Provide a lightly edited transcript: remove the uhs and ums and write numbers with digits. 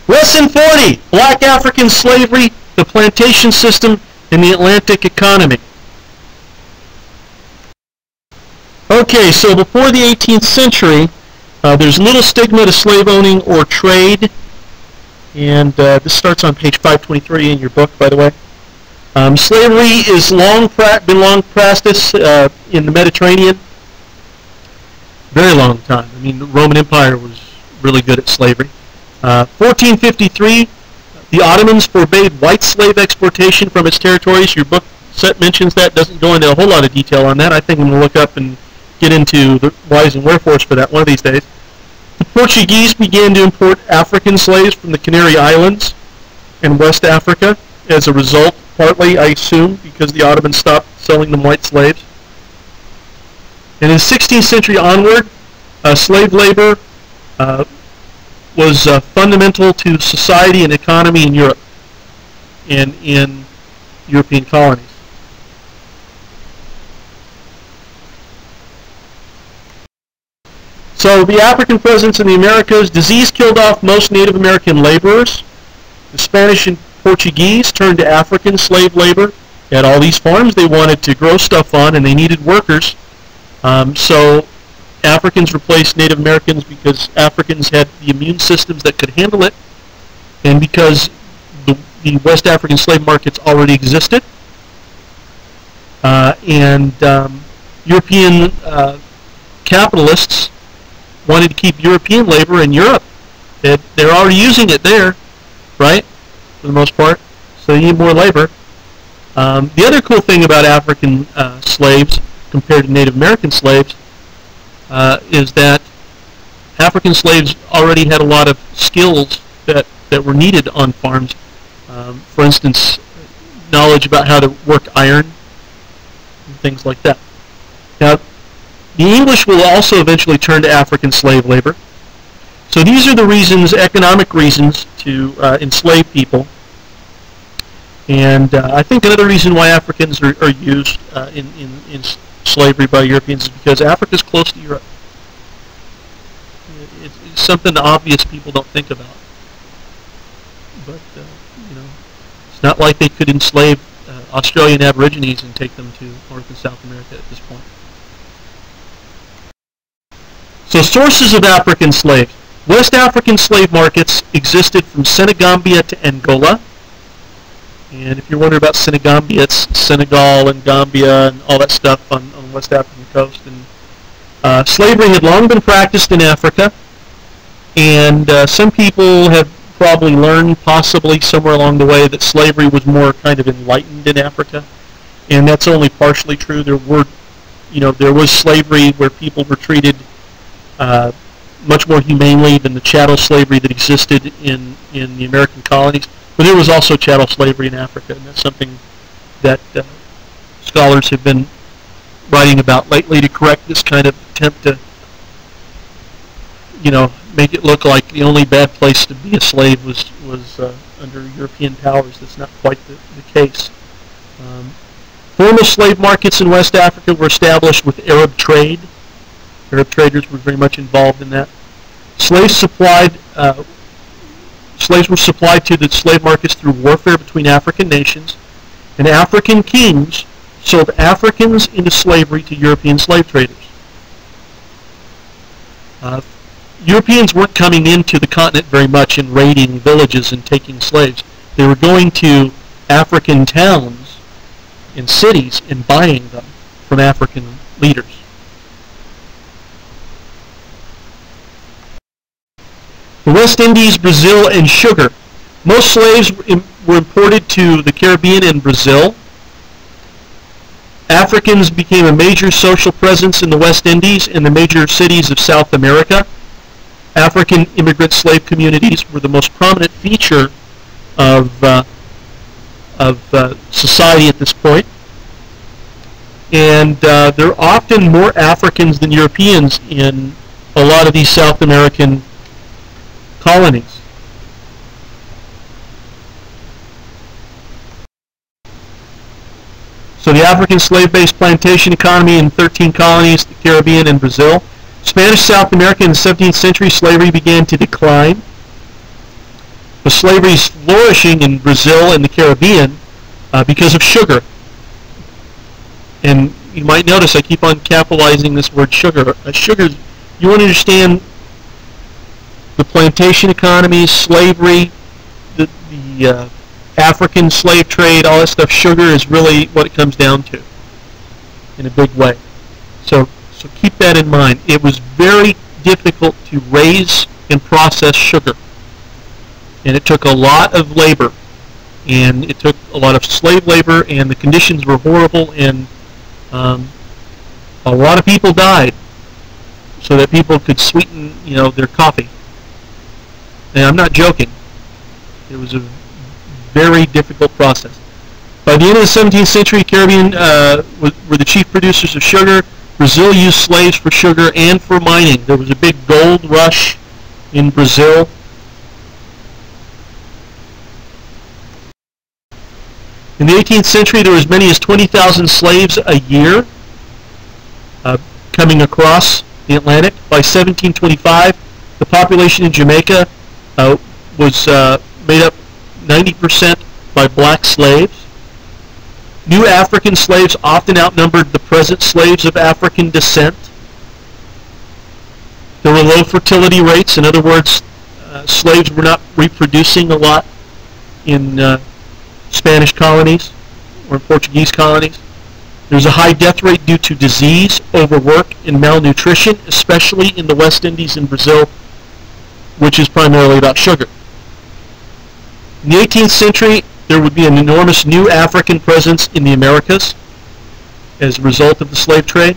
Lesson 40, Black African Slavery, the Plantation System, and the Atlantic Economy. Okay, so before the 18th century, there's little stigma to slave owning or trade, and this starts on page 523 in your book, by the way. Slavery is been long practiced in the Mediterranean. Very long time. I mean, the Roman Empire was really good at slavery. 1453, the Ottomans forbade white slave exportation from its territories. Your book set mentions that, doesn't go into a whole lot of detail on that. I think I'm going to look up and get into the whys and wherefores for that one of these days. The Portuguese began to import African slaves from the Canary Islands and West Africa as a result, partly, I assume, because the Ottomans stopped selling them white slaves. And in the 16th century onward, slave labor was fundamental to society and economy in Europe and in European colonies. So the African presence in the Americas, disease killed off most Native American laborers. The Spanish and Portuguese turned to African slave labor. They had all these farms they wanted to grow stuff on, and they needed workers. So Africans replaced Native Americans because Africans had the immune systems that could handle it, and because the West African slave markets already existed. European capitalists wanted to keep European labor in Europe. They're already using it there, right, for the most part, so they need more labor. The other cool thing about African slaves compared to Native American slaves is that African slaves already had a lot of skills that were needed on farms. For instance, knowledge about how to work iron and things like that. Now, the English will also eventually turn to African slave labor. So these are the reasons, economic reasons, to enslave people. And I think another reason why Africans are used in slavery by Europeans is because Africa is close to Europe. It's something obvious people don't think about. But, you know, it's not like they could enslave Australian Aborigines and take them to North and South America at this point. So sources of African slaves. West African slave markets existed from Sengambia to Angola. And if you're wondering about Sengambia, it's Senegal and Gambia and all that stuff on the West African coast. And slavery had long been practiced in Africa. And some people have probably learned, possibly somewhere along the way, that slavery was more kind of enlightened in Africa. And that's only partially true. There was slavery where people were treated much more humanely than the chattel slavery that existed in the American colonies. But there was also chattel slavery in Africa, and that's something that scholars have been writing about lately to correct this kind of attempt to, make it look like the only bad place to be a slave was under European powers. That's not quite the case. Formal slave markets in West Africa were established with Arab trade. Arab traders were very much involved in that. Slaves were supplied to the slave markets through warfare between African nations, and African kings sold Africans into slavery to European slave traders. Europeans weren't coming into the continent very much and raiding villages and taking slaves. They were going to African towns and cities and buying them from African leaders. The West Indies, Brazil, and sugar. Most slaves were imported to the Caribbean and Brazil. Africans became a major social presence in the West Indies and the major cities of South America. African immigrant slave communities were the most prominent feature of society at this point. And there are often more Africans than Europeans in a lot of these South American colonies. So the African slave-based plantation economy in 13 colonies, the Caribbean and Brazil. Spanish South America in the 17th century, slavery began to decline. But slavery is flourishing in Brazil and the Caribbean because of sugar. And you might notice I keep on capitalizing this word sugar. Sugar, you want to understand the plantation economies, slavery, the African slave trade, all that stuff. Sugar is really what it comes down to in a big way. So keep that in mind. It was very difficult to raise and process sugar. And it took a lot of labor. And it took a lot of slave labor, and the conditions were horrible, and a lot of people died so that people could sweeten, their coffee. And I'm not joking. It was a very difficult process. By the end of the 17th century, Caribbean were the chief producers of sugar. Brazil used slaves for sugar and for mining. There was a big gold rush in Brazil. In the 18th century, there were as many as 20,000 slaves a year coming across the Atlantic. By 1725, the population in Jamaica was made up 90% by black slaves. New African slaves often outnumbered the present slaves of African descent. There were low fertility rates. In other words, slaves were not reproducing a lot in Spanish colonies or Portuguese colonies. There's a high death rate due to disease, overwork, and malnutrition, especially in the West Indies and Brazil, which is primarily about sugar. In the 18th century, there would be an enormous new African presence in the Americas as a result of the slave trade.